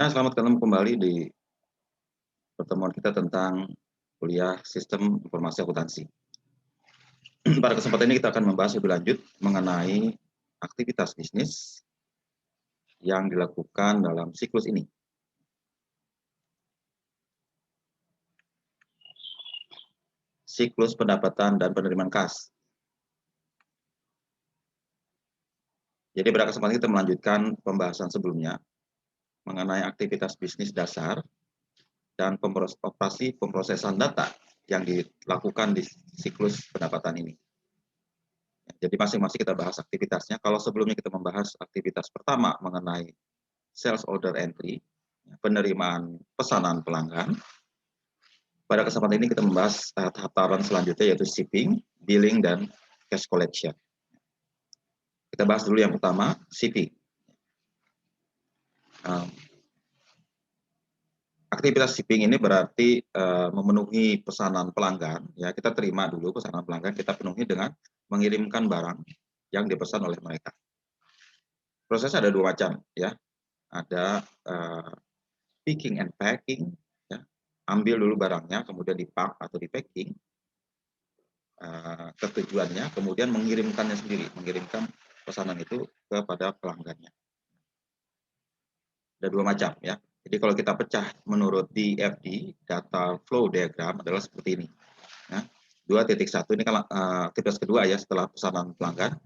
Ya, selamat ketemu kembali di pertemuan kita tentang kuliah Sistem Informasi Akuntansi. Pada kesempatan ini kita akan membahas lebih lanjut mengenai aktivitas bisnis yang dilakukan dalam siklus ini. Siklus pendapatan dan penerimaan kas. Jadi pada kesempatan kita melanjutkan pembahasan sebelumnya mengenai aktivitas bisnis dasar dan operasi pemrosesan data yang dilakukan di siklus pendapatan ini. Jadi masing-masing kita bahas aktivitasnya. Kalau sebelumnya kita membahas aktivitas pertama mengenai sales order entry, penerimaan pesanan pelanggan. Pada kesempatan ini kita membahas tahapan selanjutnya yaitu shipping, billing, dan cash collection. Kita bahas dulu yang pertama, shipping. Aktivitas shipping ini berarti memenuhi pesanan pelanggan. Ya, kita terima dulu pesanan pelanggan, kita penuhi dengan mengirimkan barang yang dipesan oleh mereka. Prosesnya ada dua macam, ya. Ada picking and packing, ya. Ambil dulu barangnya, kemudian dipack atau di packing ke tujuannya, kemudian mengirimkannya sendiri, mengirimkan pesanan itu kepada pelanggannya. Ada dua macam, ya. Jadi kalau kita pecah menurut DFD, data flow diagram adalah seperti ini. Ya. 2.1 ini kan aktivitas kedua ya setelah pesanan pelanggan.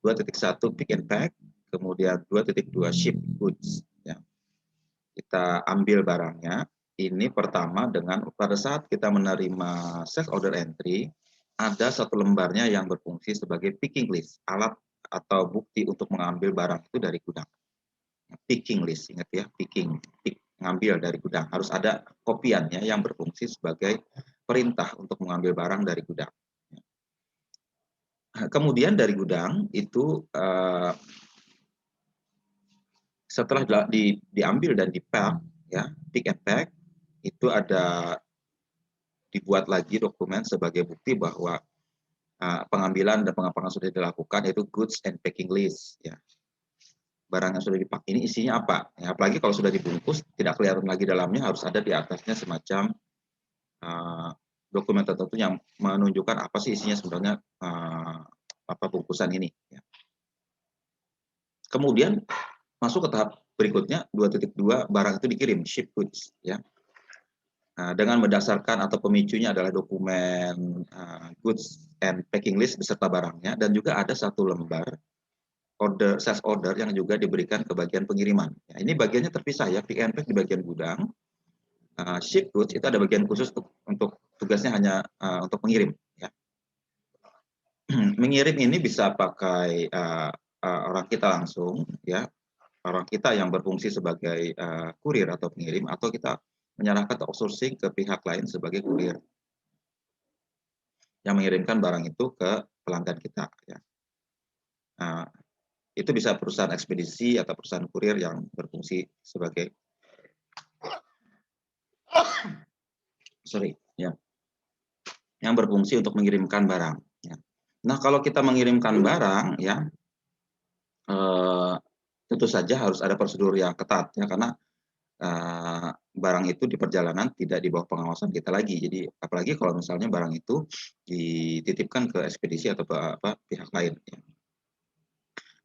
2.1 pick and pack, kemudian 2.2 ship goods. Ya. Kita ambil barangnya. Ini pertama dengan pada saat kita menerima sales order entry, ada satu lembarnya yang berfungsi sebagai picking list, alat atau bukti untuk mengambil barang itu dari gudang. Picking list, ingat ya, ngambil dari gudang. Harus ada kopiannya yang berfungsi sebagai perintah untuk mengambil barang dari gudang. Kemudian dari gudang itu setelah diambil dan di-pack, ya, pick and pack, itu ada dibuat lagi dokumen sebagai bukti bahwa pengambilan dan pengapakan sudah dilakukan, yaitu goods and packing list. Ya. Barang yang sudah dipakai ini isinya apa? Ya, apalagi kalau sudah dibungkus, tidak kelihatan lagi dalamnya, harus ada di atasnya semacam dokumen tertentu yang menunjukkan apa sih isinya sebenarnya apa bungkusan ini. Ya. Kemudian masuk ke tahap berikutnya 2.2 barang itu dikirim ship goods, ya. Dengan mendasarkan atau pemicunya adalah dokumen goods and packing list beserta barangnya, dan juga ada satu lembar sales order yang juga diberikan ke bagian pengiriman. Ya, ini bagiannya terpisah ya, pick and pack di bagian gudang, ship goods itu ada bagian khusus untuk tugasnya hanya untuk mengirim. Ya. Mengirim ini bisa pakai orang kita langsung, ya, orang kita yang berfungsi sebagai kurir atau pengirim, atau kita menyerahkan outsourcing ke pihak lain sebagai kurir yang mengirimkan barang itu ke pelanggan kita. Ya. Itu bisa perusahaan ekspedisi atau perusahaan kurir yang berfungsi sebagai yang berfungsi untuk mengirimkan barang. Ya. Nah, kalau kita mengirimkan barang, ya, tentu saja harus ada prosedur yang ketat, ya, karena barang itu di perjalanan tidak di bawah pengawasan kita lagi. Jadi apalagi kalau misalnya barang itu dititipkan ke ekspedisi atau pihak lain. Ya.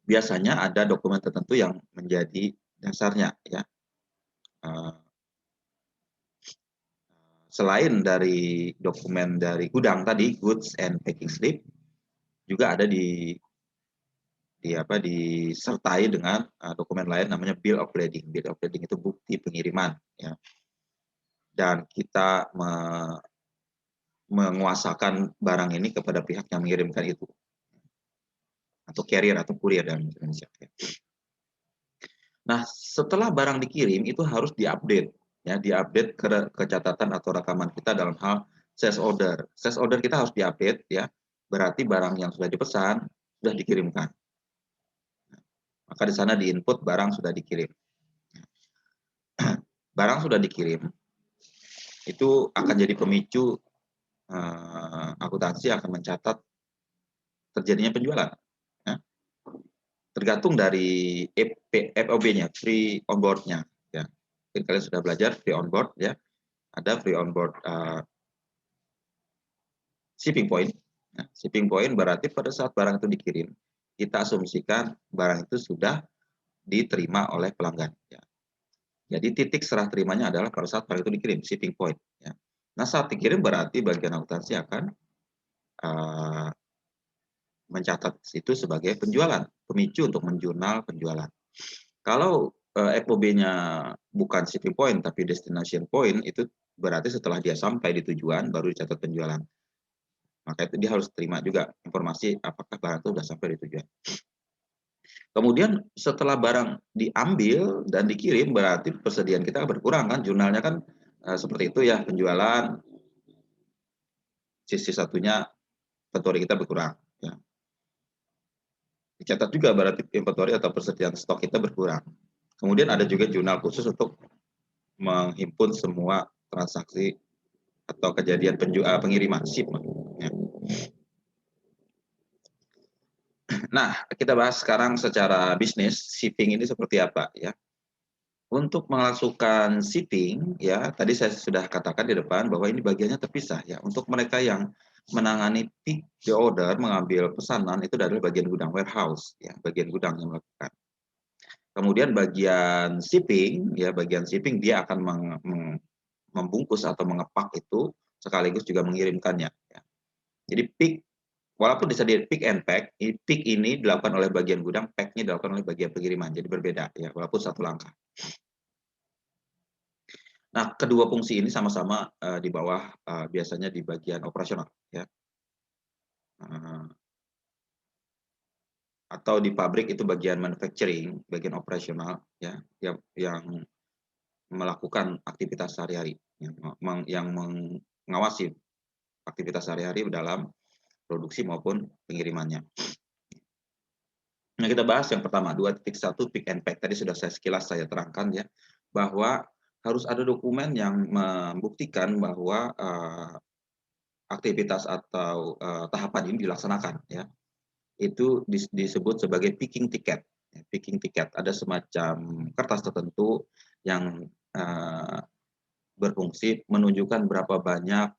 Biasanya ada dokumen tertentu yang menjadi dasarnya, ya. Selain dari dokumen dari gudang tadi, goods and packing slip, juga ada disertai dengan dokumen lain namanya bill of lading. Bill of lading itu bukti pengiriman, ya. Dan kita menguasakan barang ini kepada pihak yang mengirimkan itu, atau carrier atau kurir dalam Indonesia. Nah, setelah barang dikirim itu harus diupdate, ya, diupdate ke catatan atau rekaman kita dalam hal sales order. Sales order kita harus diupdate, ya. Berarti barang yang sudah dipesan sudah dikirimkan. Maka di sana di-input barang sudah dikirim. Barang sudah dikirim, itu akan jadi pemicu akuntansi akan mencatat terjadinya penjualan. Ya. Tergantung dari FOB-nya, free on board-nya. Ya. mungkin kalian sudah belajar free on board ya. Ada free on board shipping point. Nah, shipping point berarti pada saat barang itu dikirim, kita asumsikan barang itu sudah diterima oleh pelanggan. Ya. Jadi titik serah terimanya adalah pada saat barang itu dikirim, shipping point. Ya. Nah saat dikirim berarti bagian akuntansi akan mencatat itu sebagai penjualan, pemicu untuk menjurnal penjualan. Kalau FOB-nya bukan shipping point tapi destination point, itu berarti setelah dia sampai di tujuan baru dicatat penjualan. Maka itu dia harus terima juga informasi apakah barang itu sudah sampai di tujuan. Kemudian setelah barang diambil dan dikirim berarti persediaan kita berkurang kan, jurnalnya kan seperti itu ya, penjualan, sisi satunya inventory kita berkurang. Ya. Dicatat juga berarti inventory atau persediaan stok kita berkurang. Kemudian ada juga jurnal khusus untuk menghimpun semua transaksi atau kejadian pengiriman shipment. Ya. Nah, kita bahas sekarang secara bisnis shipping ini seperti apa ya. Untuk melakukan shipping ya, tadi saya sudah katakan di depan bahwa ini bagiannya terpisah ya. Untuk mereka yang menangani pick the order, mengambil pesanan itu adalah bagian gudang warehouse ya, bagian gudang yang melakukan. Kemudian bagian shipping ya, bagian shipping dia akan membungkus atau mengepak itu sekaligus juga mengirimkannya ya. Jadi pick walaupun bisa di pick and pack, pick ini dilakukan oleh bagian gudang, pack-nya dilakukan oleh bagian pengiriman. Jadi berbeda ya, walaupun satu langkah. Nah, kedua fungsi ini sama-sama di bawah biasanya di bagian operasional ya. Atau di pabrik itu bagian manufacturing, bagian operasional ya, yang melakukan aktivitas sehari-hari, yang mengawasi aktivitas sehari-hari dalam produksi maupun pengirimannya. Nah, kita bahas yang pertama, 2.1 pick and pack. Tadi sudah sekilas saya terangkan ya, bahwa harus ada dokumen yang membuktikan bahwa aktivitas atau tahapan ini dilaksanakan ya. Itu disebut sebagai picking ticket. Picking ticket ada semacam kertas tertentu yang berfungsi menunjukkan berapa banyak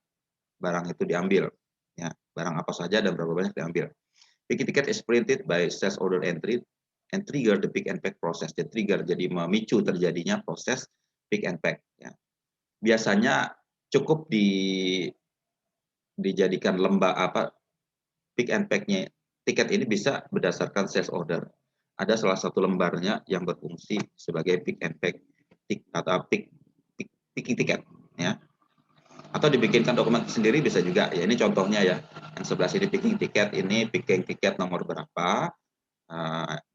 barang itu diambil ya, barang apa saja dan berapa banyak diambil. Picking ticket is printed by sales order entry and trigger the pick and pack process. The trigger jadi memicu terjadinya proses pick and pack ya. Biasanya cukup dijadikan pick and pack-nya tiket ini bisa berdasarkan sales order. Ada salah satu lembarnya yang berfungsi sebagai pick and pack atau picking tiket ya. Atau dibikinkan dokumen sendiri bisa juga ya. Ini contohnya ya. Yang sebelah sini picking tiket, ini picking tiket nomor berapa.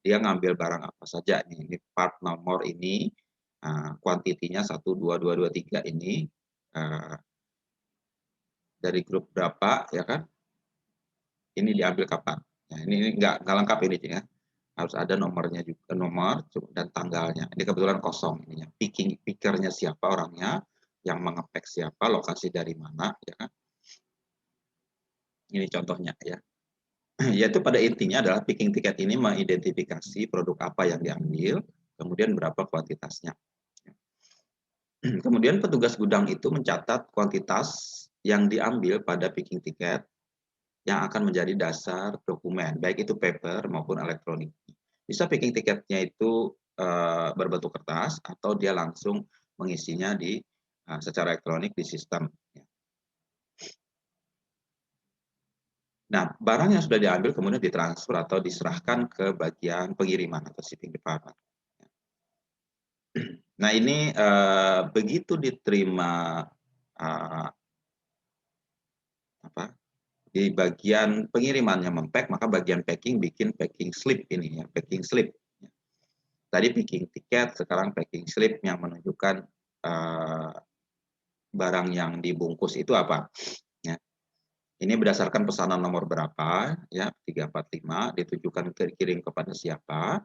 Dia ngambil barang apa saja nih. Ini part nomor ini, kuantitinya 1 2 2 2 3 ini dari grup berapa ya kan. Ini diambil kapan. Nah, ini nggak lengkap ini ya. Harus ada nomornya juga, nomor dan tanggalnya. Ini kebetulan kosong ininya. Pickernya siapa orangnya, yang mengepek siapa, lokasi dari mana, ya kan? Ini contohnya ya. Yaitu pada intinya adalah picking ticket ini mengidentifikasi produk apa yang diambil, kemudian berapa kuantitasnya. Kemudian petugas gudang itu mencatat kuantitas yang diambil pada picking ticket yang akan menjadi dasar dokumen, baik itu paper maupun elektronik. Bisa picking tiketnya itu berbentuk kertas atau dia langsung mengisinya secara elektronik di sistem. Nah, barang yang sudah diambil kemudian ditransfer atau diserahkan ke bagian pengiriman atau shipping department. Nah, ini begitu diterima di bagian pengirimannya mempack, maka bagian packing bikin packing slip ini ya, packing slip. Tadi packing tiket, sekarang packing slip yang menunjukkan barang yang dibungkus itu apa. Ya. Ini berdasarkan pesanan nomor berapa, ya 345, ditujukan kirim kepada siapa,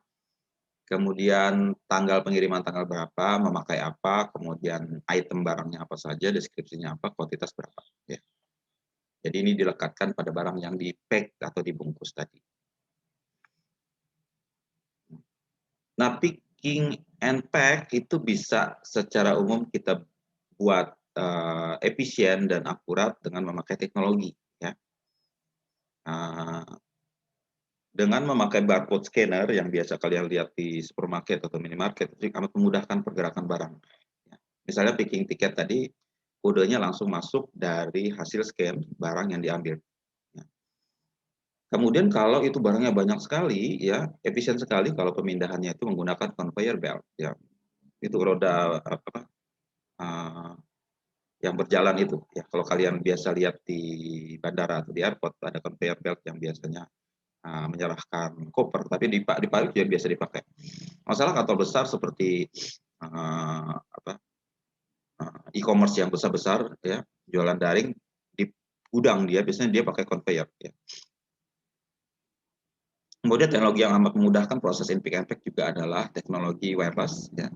kemudian tanggal pengiriman tanggal berapa, memakai apa, kemudian item barangnya apa saja, deskripsinya apa, kuantitas berapa. Ya. Jadi ini dilekatkan pada barang yang di-pack atau dibungkus tadi. Nah, picking and pack itu bisa secara umum kita buat, efisien dan akurat dengan memakai teknologi, ya. Eee, dengan memakai barcode scanner yang biasa kalian lihat di supermarket atau minimarket, itu amat memudahkan pergerakan barang, ya. Misalnya picking tiket tadi, kodenya langsung masuk dari hasil scan barang yang diambil, ya. Kemudian kalau itu barangnya banyak sekali, ya, efisien sekali kalau pemindahannya itu menggunakan conveyor belt, ya. Itu roda, apa, eee yang berjalan itu ya, kalau kalian biasa lihat di bandara atau di airport ada conveyor belt yang biasanya, menyerahkan koper, tapi di Paris juga biasa dipakai. Masalah kantor besar seperti, apa, e-commerce yang besar-besar ya, jualan daring, di gudang dia biasanya dia pakai conveyor ya. Kemudian teknologi yang amat memudahkan proses in pick and pack juga adalah teknologi wireless ya.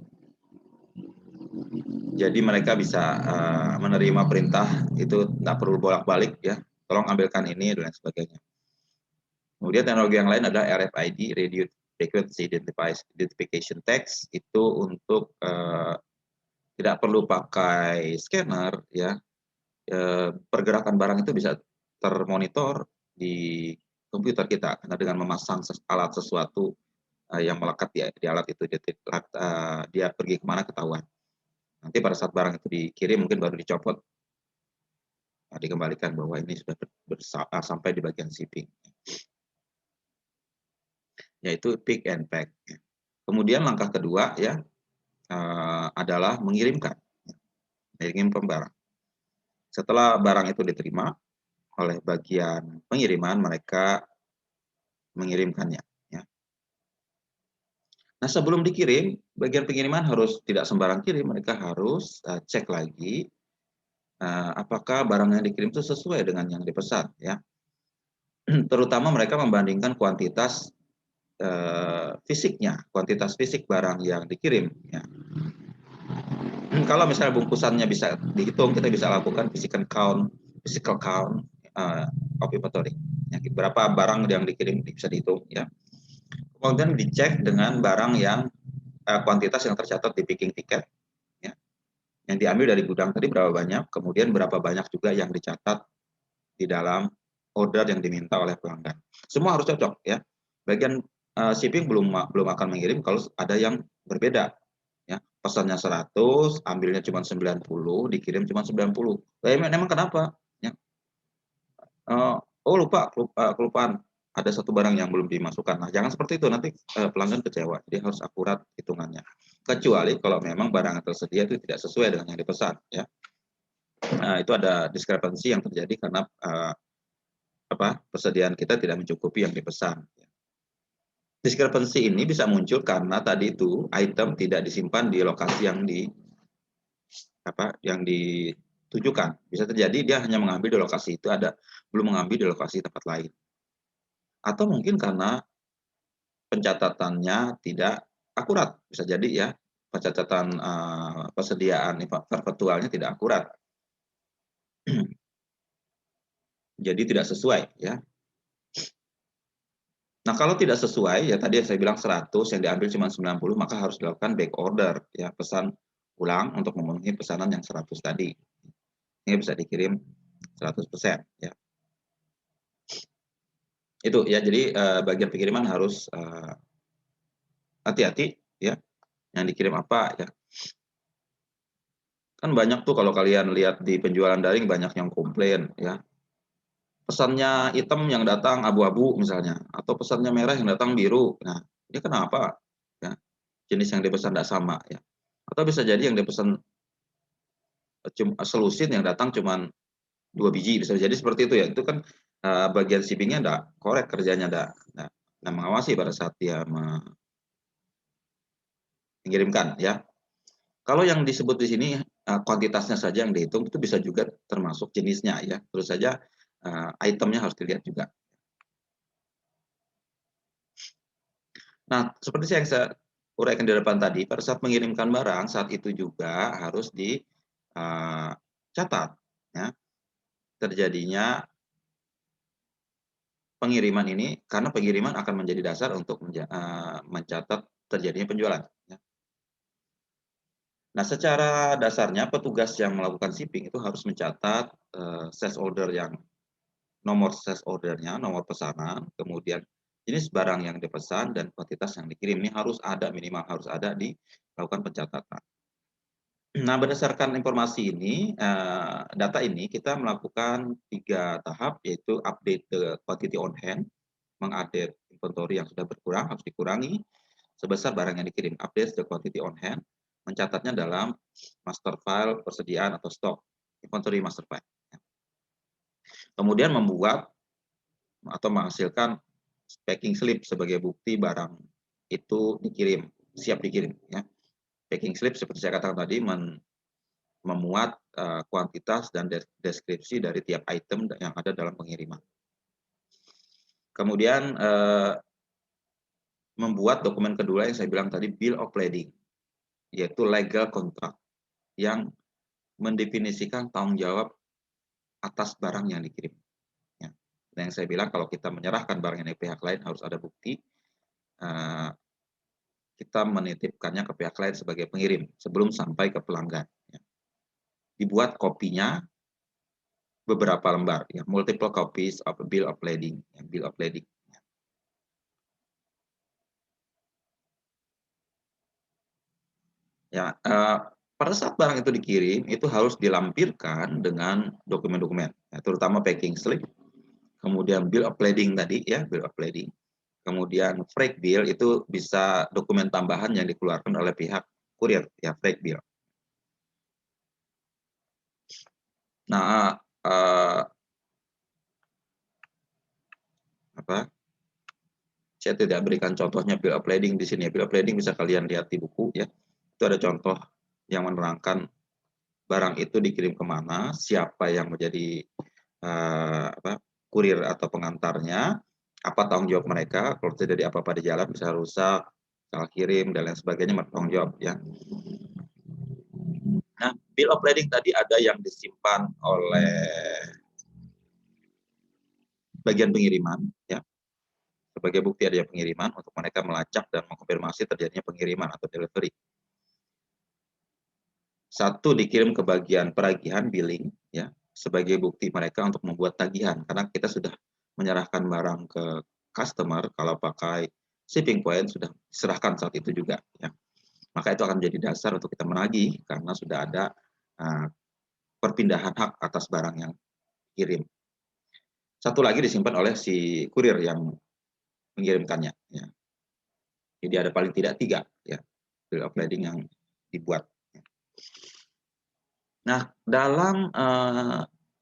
Jadi mereka bisa, menerima perintah itu nggak perlu bolak-balik ya, "Tolong ambilkan ini," dan lain sebagainya. Kemudian teknologi yang lain adalah RFID, Radio Frequency Identification Tags, itu untuk, tidak perlu pakai scanner ya, pergerakan barang itu bisa termonitor di komputer kita, karena dengan memasang alat sesuatu, yang melekat di alat itu, dia pergi kemana ketahuan. Nanti pada saat barang itu dikirim mungkin baru dicopot, dikembalikan bahwa ini sudah sampai di bagian shipping, yaitu pick and pack. Kemudian langkah kedua ya, adalah mengirimkan, mengirim barang. Setelah barang itu diterima oleh bagian pengiriman, mereka mengirimkannya, ya. Nah, sebelum dikirim, bagian pengiriman harus tidak sembarang kirim, mereka harus, cek lagi, apakah barang yang dikirim itu sesuai dengan yang dipesan, ya. Terutama mereka membandingkan kuantitas, fisiknya, kuantitas fisik barang yang dikirim, ya. Kalau misalnya bungkusannya bisa dihitung, kita bisa lakukan physical count, of inventory. Ya, berapa barang yang dikirim bisa dihitung ya. Kemudian dicek dengan barang yang kuantitas yang tercatat di picking ticket, ya. Yang diambil dari gudang tadi berapa banyak, kemudian berapa banyak juga yang dicatat di dalam order yang diminta oleh pelanggan. Semua harus cocok ya. Bagian shipping belum akan mengirim kalau ada yang berbeda. Ya, pesannya 100, ambilnya cuma 90, dikirim cuma 90. Lah emang kenapa? Ya, oh lupa, kelupaan, ada satu barang yang belum dimasukkan. Nah, jangan seperti itu, nanti, pelanggan kecewa. Jadi harus akurat hitungannya. Kecuali kalau memang barang yang tersedia itu tidak sesuai dengan yang dipesan, ya. Nah, itu ada diskrepansi yang terjadi karena, persediaan kita tidak mencukupi yang dipesan. Diskrepansi ini bisa muncul karena tadi itu item tidak disimpan di lokasi yang ditujukan. Bisa terjadi dia hanya mengambil di lokasi itu, belum mengambil di lokasi tempat lain. Atau mungkin karena pencatatannya tidak akurat, bisa jadi ya, pencatatan, persediaan virtualnya tidak akurat. Jadi tidak sesuai ya. Nah, kalau tidak sesuai ya tadi yang saya bilang 100 yang diambil cuma 90, maka harus dilakukan back order ya, pesan ulang untuk memenuhi pesanan yang 100 tadi. Ini bisa dikirim 100% ya. Itu ya, jadi, bagian pengiriman harus, hati-hati ya, yang dikirim apa ya. Kan banyak tuh kalau kalian lihat di penjualan daring banyak yang komplain ya, pesannya hitam yang datang abu-abu misalnya, atau pesannya merah yang datang biru. Nah, ini kenapa? Ya, jenis yang dipesan tidak sama ya. Atau bisa jadi yang dipesan selusin yang datang cuman 2 biji, bisa jadi seperti itu ya. Itu kan, bagian shipping-nya nggak korek kerjanya, nggak mengawasi pada saat dia mengirimkan ya. Kalau yang disebut di sini, kuantitasnya saja yang dihitung, itu bisa juga termasuk jenisnya ya. Terus saja, itemnya harus dilihat juga. Nah, seperti yang saya uraikan di depan tadi, pada saat mengirimkan barang, saat itu juga harus catat ya, terjadinya pengiriman ini, karena pengiriman akan menjadi dasar untuk mencatat terjadinya penjualan. Ya. Nah, secara dasarnya petugas yang melakukan shipping itu harus mencatat sales order yang nomor sales ordernya, nomor pesanan, kemudian jenis barang yang dipesan dan kuantitas yang dikirim. Ini harus ada, minimal harus ada di melakukan pencatatan. Nah, berdasarkan informasi ini, data ini kita melakukan 3 tahap, yaitu update the quantity on hand, mengupdate inventory yang sudah berkurang, harus dikurangi sebesar barang yang dikirim. Update the quantity on hand, mencatatnya dalam master file persediaan atau stok, inventory master file. Kemudian membuat atau menghasilkan packing slip sebagai bukti barang itu dikirim, siap dikirim. Ya. Packing slip seperti saya katakan tadi memuat kuantitas dan deskripsi dari tiap item yang ada dalam pengiriman. Kemudian membuat dokumen kedua yang saya bilang tadi, bill of lading, yaitu legal contract yang mendefinisikan tanggung jawab atas barang yang dikirim. Ya. Dan yang saya bilang kalau kita menyerahkan barang yang dari pihak lain harus ada bukti kita menitipkannya ke pihak lain sebagai pengirim sebelum sampai ke pelanggan. Ya. Dibuat kopinya beberapa lembar, ya, multiple copies of bill of lading, ya, bill of lading. Ya, pada saat barang itu dikirim itu harus dilampirkan dengan dokumen-dokumen, ya, terutama packing slip, kemudian bill of lading tadi, ya, bill of lading, kemudian freight bill itu bisa dokumen tambahan yang dikeluarkan oleh pihak kurir, ya, freight bill. Nah, saya tidak berikan contohnya bill of lading di sini. Bill of lading bisa kalian lihat di buku, ya. Itu ada contoh yang menerangkan barang itu dikirim kemana, siapa yang menjadi kurir atau pengantarnya, apa tanggung jawab mereka kalau terjadi apa-apa di jalan, bisa rusak, salah kirim dan lain sebagainya, bertanggung jawab, ya. Nah, bill of lading tadi ada yang disimpan oleh bagian pengiriman, ya, sebagai bukti adanya pengiriman untuk mereka melacak dan mengkonfirmasi terjadinya pengiriman atau delivery. Satu dikirim ke bagian peragihan billing, ya, sebagai bukti mereka untuk membuat tagihan karena kita sudah menyerahkan barang ke customer kalau pakai shipping point sudah diserahkan saat itu juga, ya. Maka itu akan menjadi dasar untuk kita menagih karena sudah ada perpindahan hak atas barang yang kirim. Satu lagi disimpan oleh si kurir yang mengirimkannya, ya. Jadi ada paling tidak 3, ya, bill of lading yang dibuat. Nah, dalam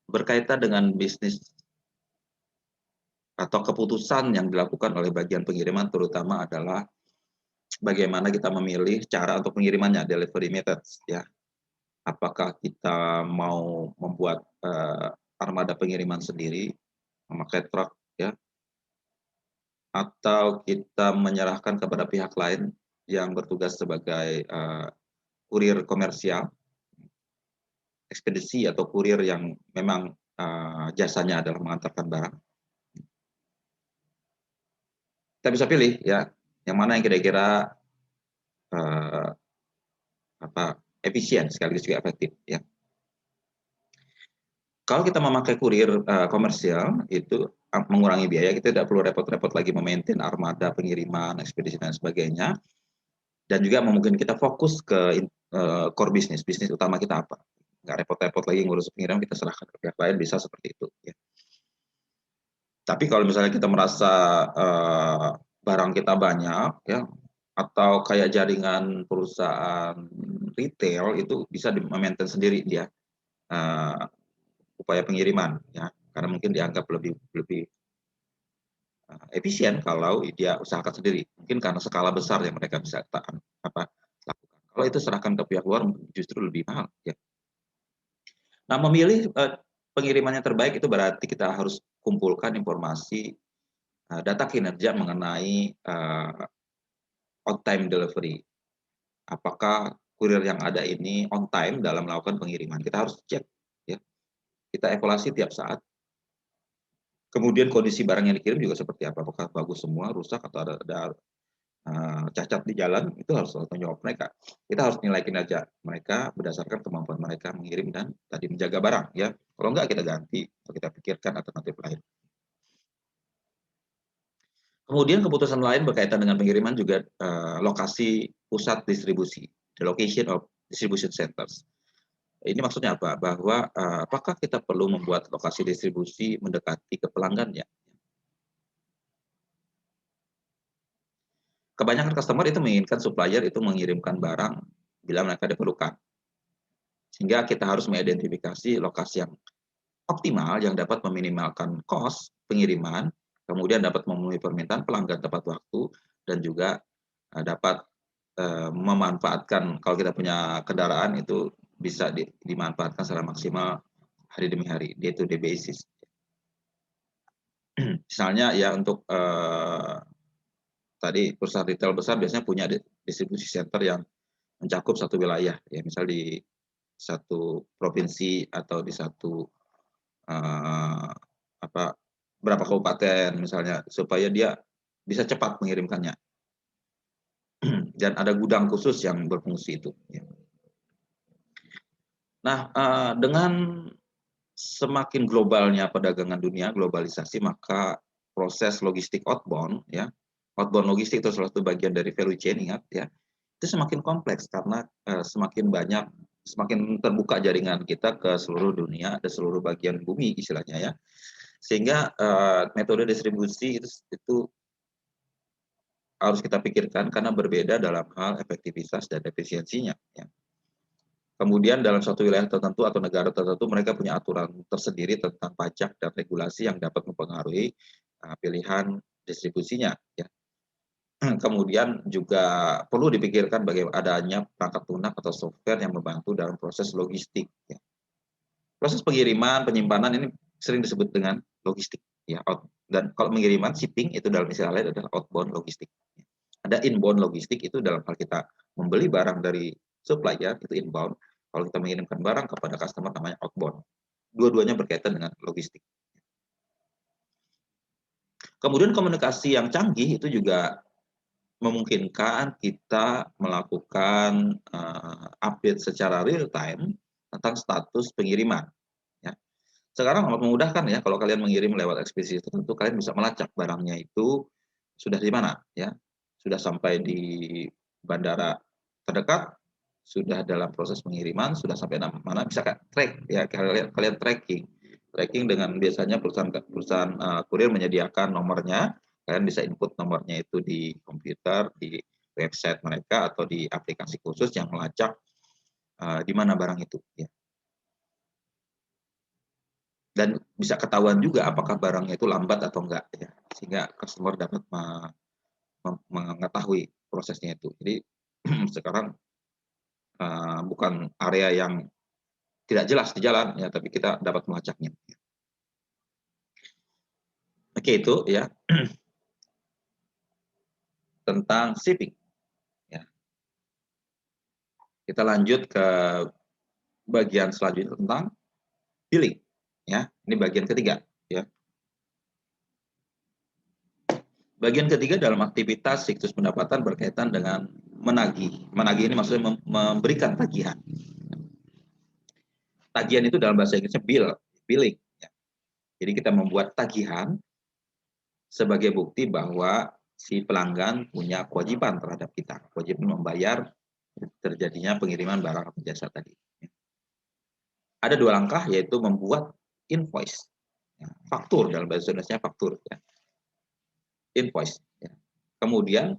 berkaitan dengan bisnis atau keputusan yang dilakukan oleh bagian pengiriman terutama adalah bagaimana kita memilih cara untuk pengirimannya, delivery methods, ya. Apakah kita mau membuat armada pengiriman sendiri, memakai truk, ya, atau kita menyerahkan kepada pihak lain yang bertugas sebagai kurir komersial, ekspedisi atau kurir yang memang jasanya adalah mengantarkan barang. Kita bisa pilih, ya, yang mana yang kira-kira efisien sekaligus juga efektif, ya. Kalau kita memakai kurir komersial itu mengurangi biaya, kita tidak perlu repot-repot lagi memaintain armada pengiriman, ekspedisi dan sebagainya, dan juga memungkinkan kita fokus ke core bisnis utama kita apa. Nggak repot-repot lagi ngurus pengiriman, kita serahkan ke pihak lain, bisa seperti itu, ya. Tapi kalau misalnya kita merasa barang kita banyak, ya, atau kayak jaringan perusahaan retail itu bisa di-maintain sendiri dia upaya pengiriman, ya, karena mungkin dianggap lebih efisien kalau dia usahakan sendiri. Mungkin karena skala besar yang mereka bisa lakukan. Kalau itu serahkan ke pihak luar justru lebih mahal, ya. Nah, memilih pengiriman yang terbaik itu berarti kita harus kumpulkan informasi data kinerja mengenai on time delivery. Apakah kurir yang ada ini on time dalam melakukan pengiriman? Kita harus cek, ya. Kita evaluasi tiap saat. Kemudian kondisi barang yang dikirim juga seperti apa? Apakah bagus semua, rusak, atau ada cacat di jalan, itu harus tanggung jawab mereka. Kita harus nilai kinerja mereka berdasarkan kemampuan mereka mengirim dan tadi menjaga barang ya. Kalau enggak kita ganti atau kita pikirkan alternatif lain. Kemudian keputusan lain berkaitan dengan pengiriman juga lokasi pusat distribusi, the location of distribution centers. Ini maksudnya apa? Bahwa apakah kita perlu membuat lokasi distribusi mendekati ke pelanggannya? Kebanyakan customer itu menginginkan supplier itu mengirimkan barang bila mereka diperlukan. Sehingga kita harus mengidentifikasi lokasi yang optimal yang dapat meminimalkan cost pengiriman, kemudian dapat memenuhi permintaan pelanggan tepat waktu, dan juga dapat memanfaatkan kalau kita punya kendaraan itu bisa dimanfaatkan secara maksimal hari demi hari, day to day basis. Misalnya ya untuk tadi perusahaan retail besar biasanya punya distribusi center yang mencakup satu wilayah, ya misal di satu provinsi atau di satu apa berapa kabupaten misalnya, supaya dia bisa cepat mengirimkannya. Dan ada gudang khusus yang berfungsi itu. Ya. Nah, dengan semakin globalnya perdagangan dunia, globalisasi, maka proses logistik outbound, ya, outbound logistik itu salah satu bagian dari value chain, ingat ya, itu semakin kompleks karena semakin banyak, semakin terbuka jaringan kita ke seluruh dunia, ke seluruh bagian bumi istilahnya ya, sehingga metode distribusi itu harus kita pikirkan karena berbeda dalam hal efektivitas dan efisiensinya. Ya. Kemudian dalam suatu wilayah tertentu atau negara tertentu mereka punya aturan tersendiri tentang pajak dan regulasi yang dapat mempengaruhi pilihan distribusinya. Ya. Kemudian juga perlu dipikirkan bagaimana adanya perangkat lunak atau software yang membantu dalam proses logistik. Ya. Proses pengiriman, penyimpanan ini sering disebut dengan logistik. Ya, dan kalau pengiriman, shipping itu dalam istilah lain adalah outbound logistik. Ada inbound logistik itu dalam hal kita membeli barang dari supplier itu inbound. Kalau kita mengirimkan barang kepada customer namanya outbound. Dua-duanya berkaitan dengan logistik. Kemudian komunikasi yang canggih itu juga memungkinkan kita melakukan update secara real time tentang status pengiriman. Ya. Sekarang amat memudahkan ya kalau kalian mengirim lewat ekspedisi tertentu, kalian bisa melacak barangnya itu sudah di mana, ya, sudah sampai di bandara terdekat, sudah dalam proses pengiriman, sudah sampai mana, bisa track ya, kalian tracking dengan biasanya perusahaan kurir menyediakan nomornya, kalian bisa input nomornya itu di komputer, di website mereka atau di aplikasi khusus yang melacak di mana barang itu. Ya. Dan bisa ketahuan juga apakah barangnya itu lambat atau enggak, ya. Sehingga customer dapat mengetahui prosesnya itu. Jadi sekarang bukan area yang tidak jelas di jalan, ya, tapi kita dapat melacaknya. Oke, itu ya tentang shipping. Ya. Kita lanjut ke bagian selanjutnya tentang billing. Ya, ini bagian ketiga. Ya. Bagian ketiga dalam aktivitas siklus pendapatan berkaitan dengan menagih. Menagih ini maksudnya memberikan tagihan. Tagihan itu dalam bahasa Inggrisnya billing. Ya. Jadi kita membuat tagihan sebagai bukti bahwa si pelanggan punya kewajiban terhadap kita, kewajiban membayar terjadinya pengiriman barang atau jasa tadi. Ada dua langkah, yaitu membuat invoice, ya, faktur dalam bahasa Indonesia faktur, ya. Invoice. Ya. Kemudian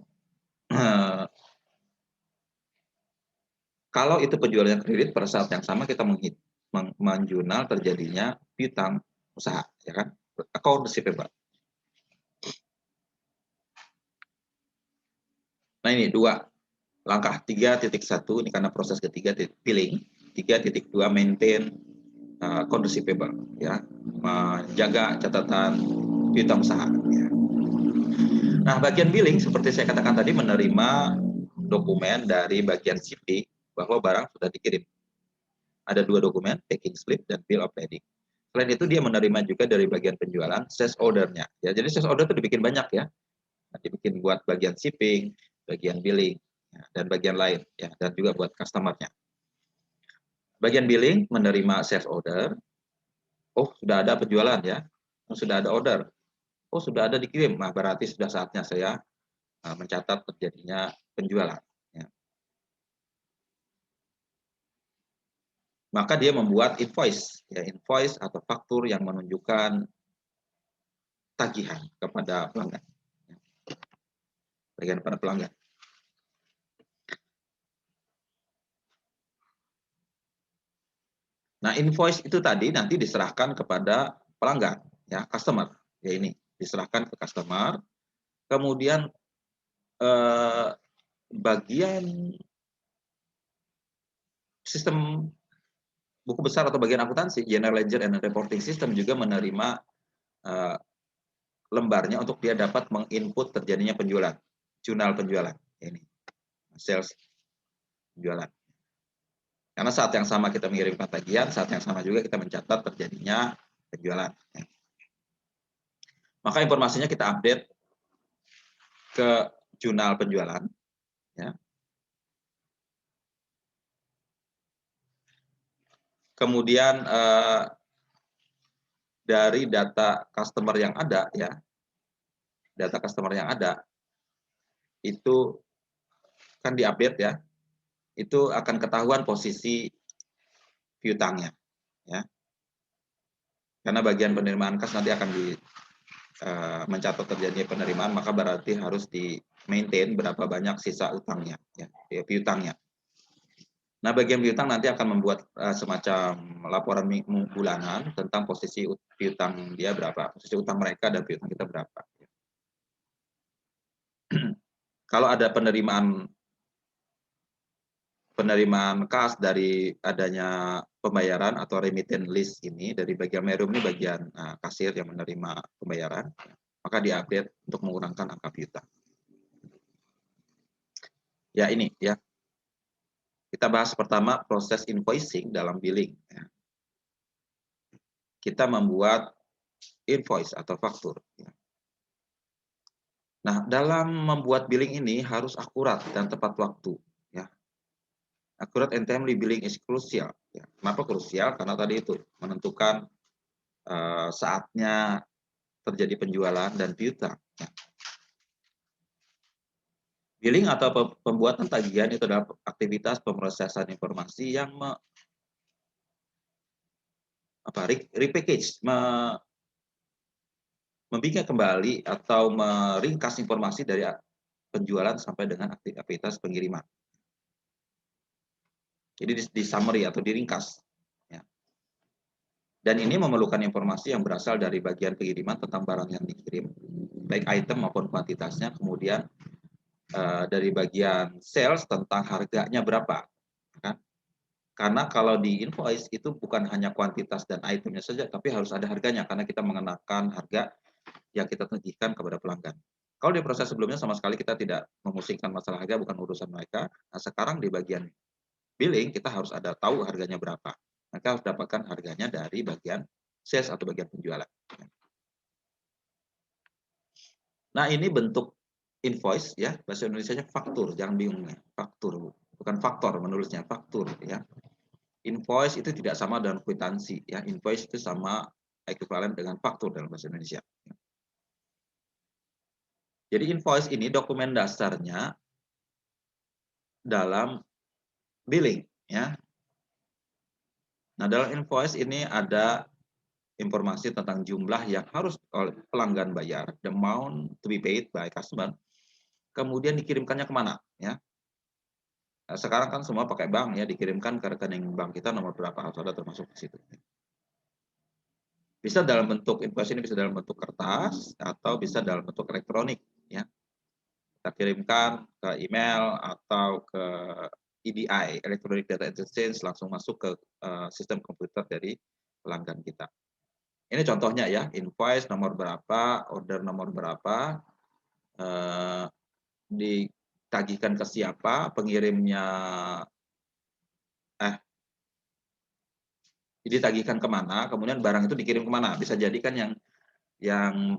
kalau itu penjualannya kredit, pada saat yang sama kita menjurnal terjadinya piutang usaha, ya kan? Account receivable. Nah ini dua langkah. 3.1 ini karena proses ketiga billing. 3.2 maintain account receivable, ya, menjaga catatan piutang usaha. Ya. Nah bagian billing seperti saya katakan tadi menerima dokumen dari bagian shipping bahwa barang sudah dikirim. Ada dua dokumen, packing slip dan bill of lading. Selain itu dia menerima juga dari bagian penjualan sales order-nya. Ya, jadi sales order itu dibikin banyak ya. Dibikin buat bagian shipping, bagian billing, ya, dan bagian lain, ya, dan juga buat customer-nya. Bagian billing menerima sales order, oh sudah ada penjualan ya, oh, sudah ada order, oh sudah ada dikirim, nah berarti sudah saatnya saya mencatat terjadinya penjualan. Ya. Maka dia membuat invoice, ya, invoice atau faktur yang menunjukkan tagihan kepada pelanggan, bagian pada pelanggan. Nah, invoice itu tadi nanti diserahkan kepada pelanggan, ya, customer. Ya ini diserahkan ke customer. Kemudian bagian sistem buku besar atau bagian akuntansi, General Ledger and Reporting System juga menerima lembarnya untuk dia dapat menginput terjadinya penjualan, jurnal penjualan. Ini sales penjualan. Karena saat yang sama kita mengirimkan tagihan, saat yang sama juga kita mencatat terjadinya penjualan. Maka informasinya kita update ke jurnal penjualan. Ya. Kemudian dari data customer yang ada, ya, data customer yang ada itu kan diupdate ya, itu akan ketahuan posisi piutangnya, ya. Karena bagian penerimaan kas nanti akan mencatat terjadinya penerimaan, maka berarti harus di maintain berapa banyak sisa utangnya, ya, piutangnya. Nah, bagian piutang nanti akan membuat semacam laporan bulanan tentang posisi piutang dia berapa, posisi utang mereka dan piutang kita berapa. Kalau ada penerimaan kas dari adanya pembayaran atau remittance list ini, dari bagian Merum ini bagian kasir yang menerima pembayaran, maka diupdate untuk mengurangkan angka piutang. Ya ini ya, kita bahas pertama proses invoicing dalam billing. Ya. Kita membuat invoice atau faktur. Ya. Nah, dalam membuat billing ini harus akurat dan tepat waktu. Ya. Accurate and timely billing is crucial. Ya. Kenapa krusial? Karena tadi itu menentukan saatnya terjadi penjualan dan piutang. Ya. Billing atau pembuatan tagihan itu adalah aktivitas pemrosesan informasi yang repackage, membuat kembali atau meringkas informasi dari penjualan sampai dengan aktivitas pengiriman. Jadi di summary atau diringkas. Ya. Dan ini memerlukan informasi yang berasal dari bagian pengiriman tentang barang yang dikirim, baik item maupun kuantitasnya, kemudian dari bagian sales tentang harganya berapa. Kan? Karena kalau di invoice itu bukan hanya kuantitas dan itemnya saja, tapi harus ada harganya, karena kita mengenakan harga yang kita tagihkan kepada pelanggan. Kalau di proses sebelumnya sama sekali kita tidak memusingkan masalah harga, bukan urusan mereka. Nah, sekarang di bagian billing kita harus ada tahu harganya berapa. Mereka harus dapatkan harganya dari bagian sales atau bagian penjualan. Nah, ini bentuk invoice ya, bahasa Indonesianya faktur, jangan bingung ya. Faktur, bukan faktor menulisnya, faktur ya. Invoice itu tidak sama dengan kwitansi ya. Invoice itu sama ekuivalen dengan faktur dalam bahasa Indonesia. Jadi invoice ini dokumen dasarnya dalam billing ya. Nah, dalam invoice ini ada informasi tentang jumlah yang harus oleh pelanggan bayar, the amount to be paid by customer, kemudian dikirimkannya kemana ya. Nah, sekarang kan semua pakai bank ya, dikirimkan ke rekening bank kita nomor berapa, harus ada termasuk di situ. Bisa dalam bentuk invoice ini bisa dalam bentuk kertas atau bisa dalam bentuk elektronik ya. Kita kirimkan ke email atau ke EDI, Electronic Data Exchange, langsung masuk ke sistem komputer dari pelanggan kita. Ini contohnya ya, invoice nomor berapa, order nomor berapa, ditagihkan ke siapa, pengirimnya, ditagihkan kemana, kemudian barang itu dikirim kemana. Bisa jadi kan yang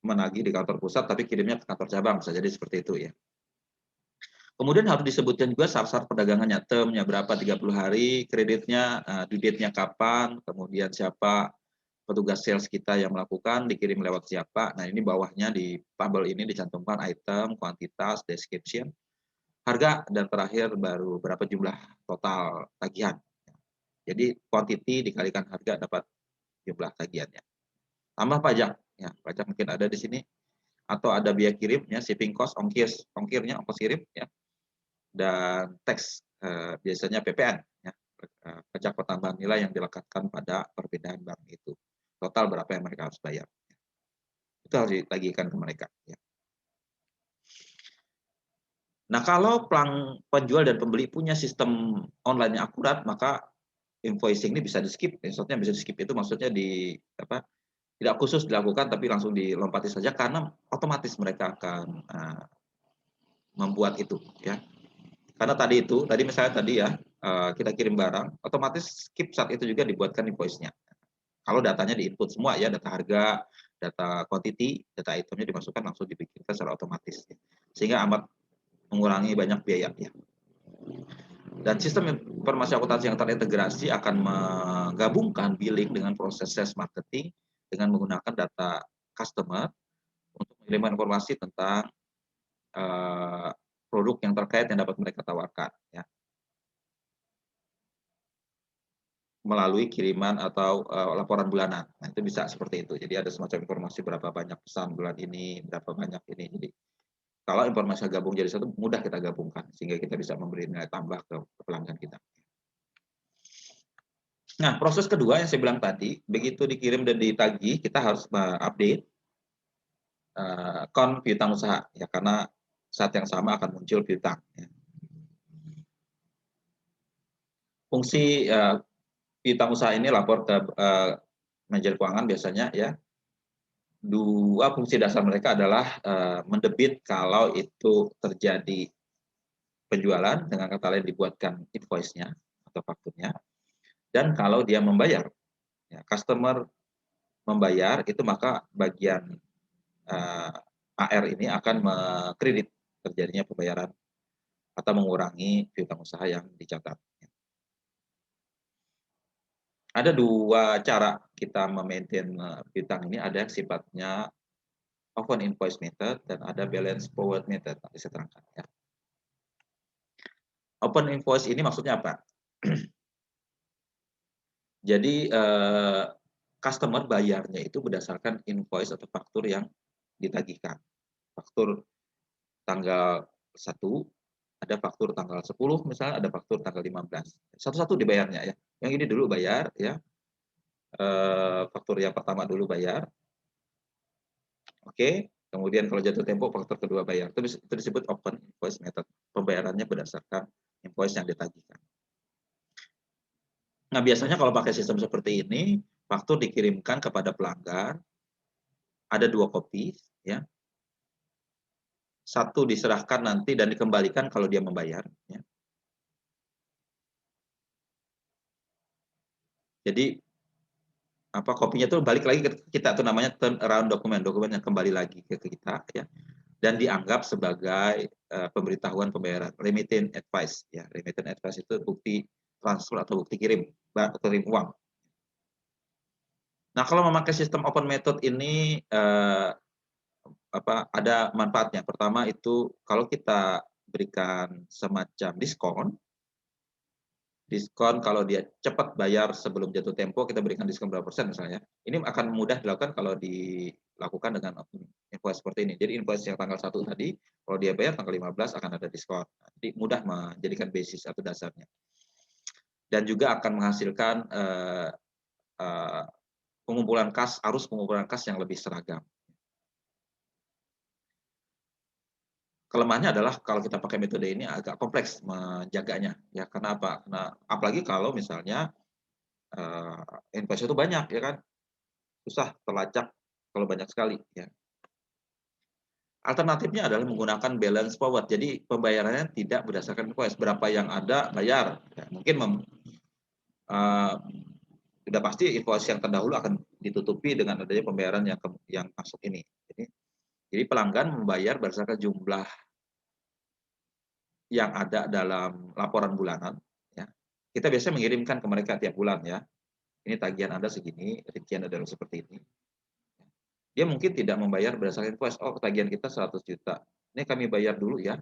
menagih di kantor pusat, tapi kirimnya ke kantor cabang, bisa jadi seperti itu ya. Kemudian harus disebutkan juga syarat-syarat perdagangannya, termnya berapa, 30 hari, kreditnya, due date-nya kapan, kemudian siapa petugas sales kita yang melakukan, dikirim lewat siapa. Nah, ini bawahnya di tabel ini dicantumkan item, kuantitas, description, harga, dan terakhir baru berapa jumlah total tagihan. Jadi quantity dikalikan harga dapat jumlah tagihannya. Tambah pajak, ya pajak mungkin ada di sini, atau ada biaya kirim, ya shipping cost, ongkirnya, ongkos kirim, ya, dan tax, biasanya PPN, ya, pajak pertambahan nilai yang dilekatkan pada perbedaan barang itu. Total berapa yang mereka harus bayar. Itu harus ditagihkan ke mereka. Ya. Nah, kalau penjual dan pembeli punya sistem online yang akurat, maka invoicing ini bisa di-skip. Maksudnya bisa di-skip itu maksudnya tidak khusus dilakukan, tapi langsung dilompati saja karena otomatis mereka akan membuat itu, ya. Karena tadi misalnya ya, kita kirim barang, otomatis skip saat itu juga dibuatkan invoice-nya. Kalau datanya di-input semua ya, data harga, data quantity, data itemnya dimasukkan langsung dibikinkan secara otomatis. Sehingga amat mengurangi banyak biaya ya. Dan sistem informasi akuntansi yang terintegrasi akan menggabungkan billing dengan proses sales marketing dengan menggunakan data customer untuk mengirimkan informasi tentang produk yang terkait yang dapat mereka tawarkan ya. Melalui kiriman atau laporan bulanan. Nah, itu bisa seperti itu. Jadi ada semacam informasi berapa banyak pesan bulan ini, berapa banyak ini. Jadi kalau informasi gabung jadi satu, mudah kita gabungkan sehingga kita bisa memberi nilai tambah ke pelanggan kita. Nah, proses kedua yang saya bilang tadi, begitu dikirim dan ditagih, kita harus update kon piutang usaha ya, karena saat yang sama akan muncul piutang. Ya. Fungsi piutang usaha ini lapor ke manajer keuangan biasanya ya. Dua fungsi dasar mereka adalah mendebit kalau itu terjadi penjualan, dengan kata lain dibuatkan invoice-nya atau fakturnya, dan kalau dia membayar, ya, customer membayar itu maka bagian AR ini akan mengkredit terjadinya pembayaran atau mengurangi piutang usaha yang dicatat. Ada dua cara kita memaintain piutang ini, ada yang sifatnya open invoice method dan ada balance forward method. Nanti saya terangkan ya. Open invoice ini maksudnya apa? Jadi customer bayarnya itu berdasarkan invoice atau faktur yang ditagihkan. Faktur tanggal 1, ada faktur tanggal 10 misalnya, ada faktur tanggal 15. Satu-satu dibayarnya ya. Yang ini dulu bayar ya. Faktur yang pertama dulu bayar. Oke, kemudian kalau jatuh tempo faktur kedua bayar. Itu disebut open invoice method. Pembayarannya berdasarkan invoice yang ditagihkan. Nah, biasanya kalau pakai sistem seperti ini, faktur dikirimkan kepada pelanggan, ada 2 kopi, ya. Satu diserahkan nanti dan dikembalikan kalau dia membayar, ya. Jadi kopinya tuh balik lagi ke kita, tuh namanya turn around dokumen yang kembali lagi ke kita, ya. Dan dianggap sebagai pemberitahuan pembayaran, remittance advice, ya. Remittance advice itu bukti transfer atau bukti kirim uang. Nah, kalau memakai sistem open method ini ada manfaatnya. Pertama itu kalau kita berikan semacam diskon kalau dia cepat bayar sebelum jatuh tempo, kita berikan diskon berapa persen misalnya. Ini akan mudah dilakukan kalau dilakukan dengan invoice seperti ini. Jadi invoice yang tanggal 1 tadi, kalau dia bayar tanggal 15 akan ada diskon. Jadi mudah menjadikan basis atau dasarnya. Dan juga akan menghasilkan arus pengumpulan kas yang lebih seragam. Kelemahannya adalah kalau kita pakai metode ini agak kompleks menjaganya, ya. Karena apa? Karena apalagi kalau misalnya invoice itu banyak, ya kan, susah terlacak kalau banyak sekali, ya. Alternatifnya adalah menggunakan balance forward, jadi pembayarannya tidak berdasarkan invoice, berapa yang ada bayar, ya. Mungkin sudah pasti invoice yang terdahulu akan ditutupi dengan adanya pembayaran yang masuk ini. Jadi pelanggan membayar berdasarkan jumlah yang ada dalam laporan bulanan, ya, kita biasanya mengirimkan ke mereka tiap bulan ya. Ini tagihan Anda segini, rincian adalah seperti ini. Dia mungkin tidak membayar berdasarkan invoice, oh tagihan kita 100 juta. Ini kami bayar dulu ya,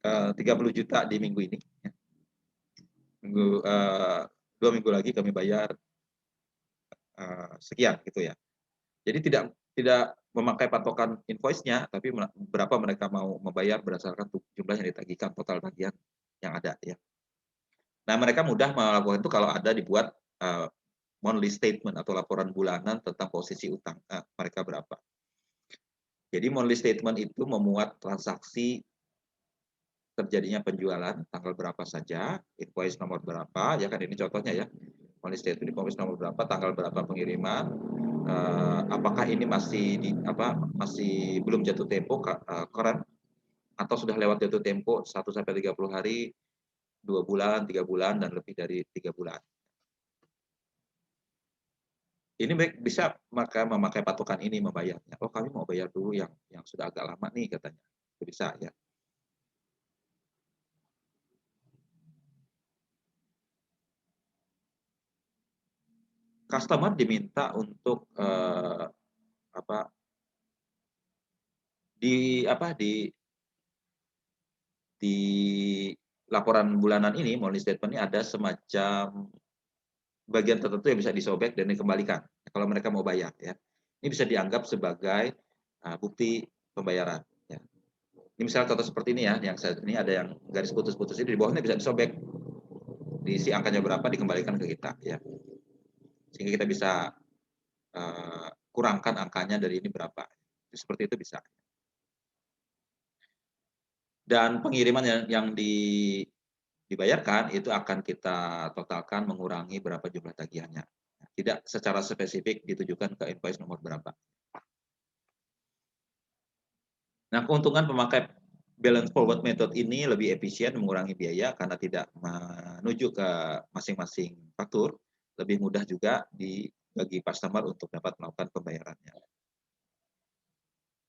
30 juta di minggu ini. Ya. Minggu, 2 minggu lagi kami bayar sekian gitu ya. Jadi tidak tidak memakai patokan invoice-nya, tapi berapa mereka mau membayar berdasarkan jumlah yang ditagihkan, total tagihan yang ada ya. Nah, mereka mudah melakukan itu kalau ada dibuat monthly statement atau laporan bulanan tentang posisi utang mereka berapa. Jadi monthly statement itu memuat transaksi terjadinya penjualan tanggal berapa saja, invoice nomor berapa, ya kan ini contohnya ya. Monthly statement invoice nomor berapa, tanggal berapa pengiriman, apakah ini masih belum jatuh tempo current atau sudah lewat jatuh tempo 1 sampai 30 hari, 2 bulan, 3 bulan dan lebih dari 3 bulan. Ini bisa memakai patokan ini membayarnya. Oh, kami mau bayar dulu yang sudah agak lama nih katanya. Itu bisa ya. Customer diminta untuk di laporan bulanan ini, monthly statement ini ada semacam bagian tertentu yang bisa disobek dan dikembalikan kalau mereka mau bayar ya. Ini bisa dianggap sebagai bukti pembayaran ya. Ini misalnya contoh seperti ini ya, yang ini ada yang garis putus-putus ini di bawahnya bisa disobek. Diisi angkanya berapa dikembalikan ke kita ya. Sehingga kita bisa kurangkan angkanya dari ini berapa. Seperti itu bisa. Dan pengiriman yang dibayarkan itu akan kita totalkan mengurangi berapa jumlah tagihannya. Tidak secara spesifik ditujukan ke invoice nomor berapa. Nah, keuntungan pemakai balance forward method ini lebih efisien mengurangi biaya karena tidak menuju ke masing-masing faktur, lebih mudah juga bagi customer untuk dapat melakukan pembayarannya.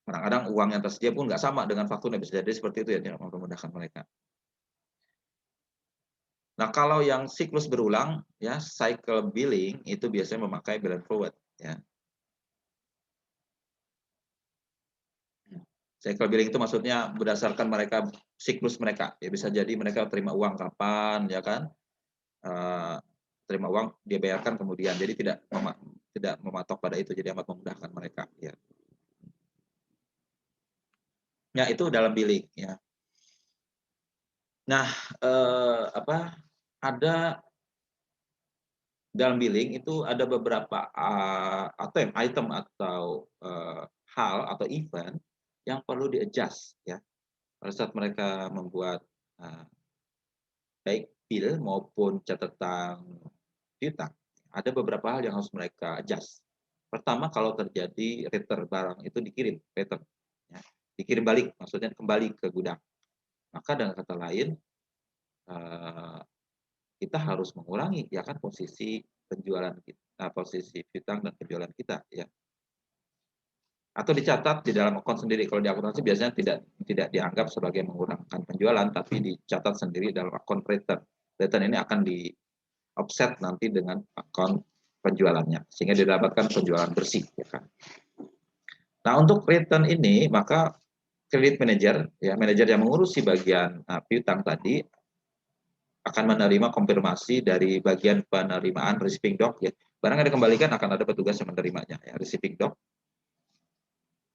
Kadang-kadang uang yang tersedia pun nggak sama dengan fakturnya, bisa jadi seperti itu ya, memudahkan mereka. Nah, kalau yang siklus berulang, ya cycle billing itu biasanya memakai balance forward, ya. Cycle billing itu maksudnya berdasarkan mereka siklus mereka, ya bisa jadi mereka terima uang kapan, ya kan? Terima uang dia bayarkan kemudian, jadi tidak mematok pada itu, jadi amat memudahkan mereka, ya. Ya itu dalam billing, ya. Nah, ada dalam billing itu ada beberapa item atau hal atau event yang perlu di-adjust ya pada saat mereka membuat baik bill maupun catatan piutang. Ada beberapa hal yang harus mereka adjust. Pertama, kalau terjadi return barang itu dikirim, return, ya, dikirim balik, maksudnya kembali ke gudang. Maka dengan kata lain, kita harus mengurangi ya kan posisi penjualan kita, posisi piutang dan penjualan kita ya. Atau dicatat di dalam akun sendiri. Kalau di akuntansi biasanya tidak dianggap sebagai mengurangkan penjualan, tapi dicatat sendiri dalam akun return. Return ini akan di offset nanti dengan akun penjualannya, sehingga didapatkan penjualan bersih ya kan. Nah, untuk return ini maka credit manager ya, manajer yang mengurusi bagian piutang tadi akan menerima konfirmasi dari bagian penerimaan receiving doc ya. Barang yang dikembalikan akan ada petugas yang menerimanya ya, receiving doc.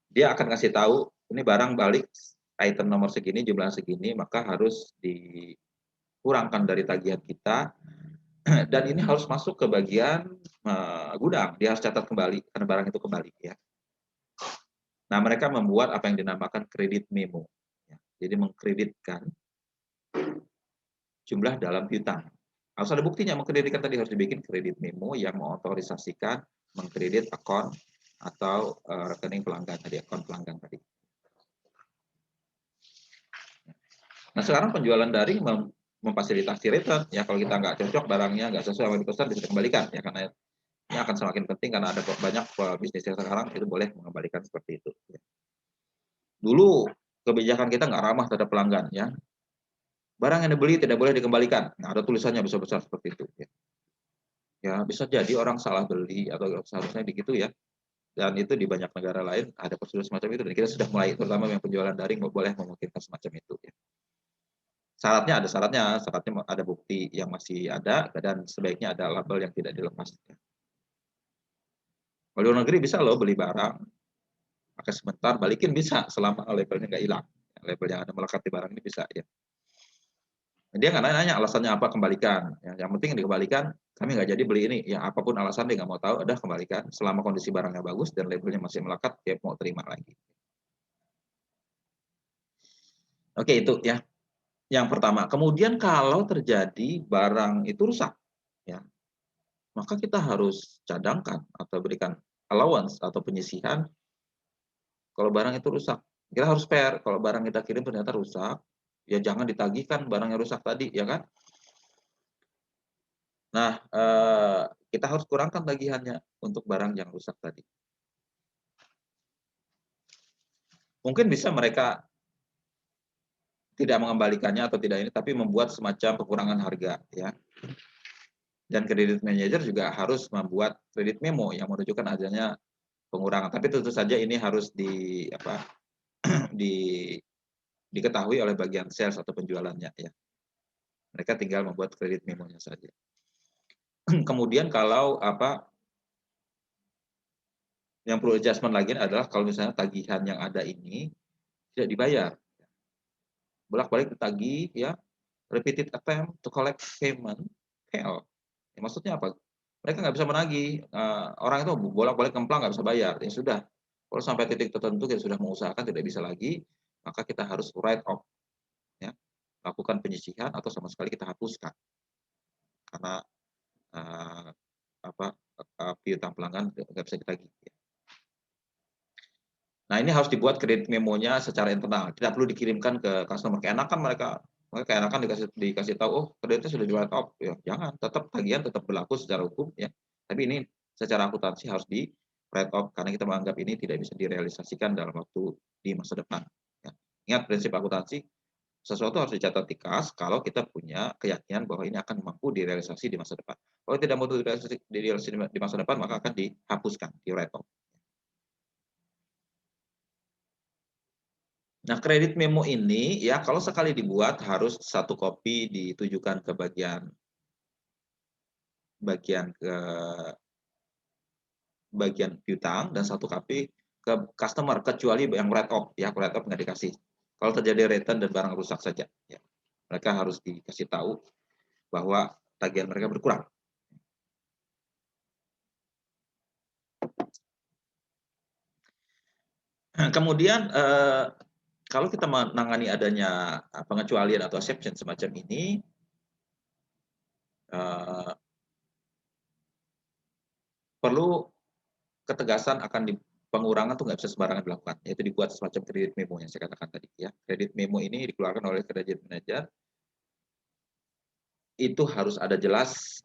Dia akan kasih tahu ini barang balik item nomor segini, jumlah segini, maka harus dikurangkan dari tagihan kita dan ini harus masuk ke bagian gudang. Dia harus catat kembali karena barang itu kembali ya. Nah, mereka membuat apa yang dinamakan kredit memo. Ya. Jadi mengkreditkan jumlah dalam piutang. Harus ada buktinya mengkreditkan tadi, harus dibikin kredit memo yang mengotorisasikan mengkredit akun atau rekening pelanggan tadi, akun pelanggan tadi. Nah, sekarang penjualan daring memfasilitasi return ya, kalau kita nggak cocok barangnya nggak sesuai sama dipesan bisa dikembalikan ya, karena ini akan semakin penting karena ada banyak bisnis yang sekarang itu boleh mengembalikan seperti itu. Ya. Dulu kebijakan kita nggak ramah terhadap pelanggan ya. Barang yang dibeli tidak boleh dikembalikan. Nah, ada tulisannya besar-besar seperti itu ya. Ya, bisa jadi orang salah beli atau seharusnya begitu ya. Dan itu di banyak negara lain ada prosedur semacam itu dan kita sudah mulai terutama yang penjualan daring boleh memungkinkan semacam itu ya. Syaratnya ada bukti yang masih ada dan sebaiknya ada label yang tidak dilepas. Ya. Kalau di luar negeri bisa loh beli barang, pakai sebentar, balikin bisa selama labelnya nggak hilang. Label yang ada melekat di barang ini bisa ya. Dia nggak nanya alasannya apa, kembalikan. Ya, yang penting dikembalikan, kami nggak jadi beli ini. Ya apapun alasan dia nggak mau tahu, udah kembalikan. Selama kondisi barangnya bagus dan labelnya masih melekat, dia mau terima lagi. Oke itu ya. Yang pertama. Kemudian kalau terjadi barang itu rusak, ya maka kita harus cadangkan atau berikan allowance atau penyisihan kalau barang itu rusak. Kita harus fair. Kalau barang kita kirim ternyata rusak, ya jangan ditagihkan barang yang rusak tadi, ya kan? Nah, kita harus kurangkan tagihannya untuk barang yang rusak tadi. Mungkin bisa mereka tidak mengembalikannya atau tidak ini, tapi membuat semacam pengurangan harga, ya. Dan kredit manager juga harus membuat kredit memo yang menunjukkan adanya pengurangan. Tapi tentu saja ini harus di diketahui oleh bagian sales atau penjualannya, ya. Mereka tinggal membuat kredit memonya saja. Kemudian kalau yang perlu adjustment lagi adalah kalau misalnya tagihan yang ada ini tidak dibayar, bolak-balik ditagih ya, repeated attempt to collect payment fail. Ya, maksudnya apa? Mereka nggak bisa menagih, orang itu bolak-balik kemplang nggak bisa bayar, ya sudah. Kalau sampai titik tertentu kita sudah mengusahakan tidak bisa lagi, maka kita harus write off, ya, lakukan penyisihan atau sama sekali kita hapuskan karena uh, piutang pelanggan nggak bisa ditagih. Ya. Nah ini harus dibuat kredit memonya secara internal, tidak perlu dikirimkan ke customer. Keenakan mereka keenakan dikasih tahu, oh kreditnya sudah di write off, ya jangan, tetap tagihan tetap berlaku secara hukum ya. Tapi ini secara akuntansi harus di write off karena kita menganggap ini tidak bisa direalisasikan dalam waktu di masa depan. Ya. Ingat prinsip akuntansi, sesuatu harus dicatat di kas kalau kita punya keyakinan bahwa ini akan mampu direalisasi di masa depan. Kalau tidak mampu direalisasi di masa depan maka akan dihapuskan, di write off. Nah, kredit memo ini ya kalau sekali dibuat harus satu kopi ditujukan ke bagian piutang dan satu kopi ke customer kecuali yang write off ya, write off nggak dikasih. Kalau terjadi return dan barang rusak saja ya. Mereka harus dikasih tahu bahwa tagihan mereka berkurang. Kemudian kalau kita menangani adanya pengecualian atau exception semacam ini, perlu ketegasan akan pengurangan tuh nggak bisa sembarangan dilakukan, yaitu dibuat semacam kredit memo yang saya katakan tadi ya. Kredit memo ini dikeluarkan oleh kredit manager, itu harus ada jelas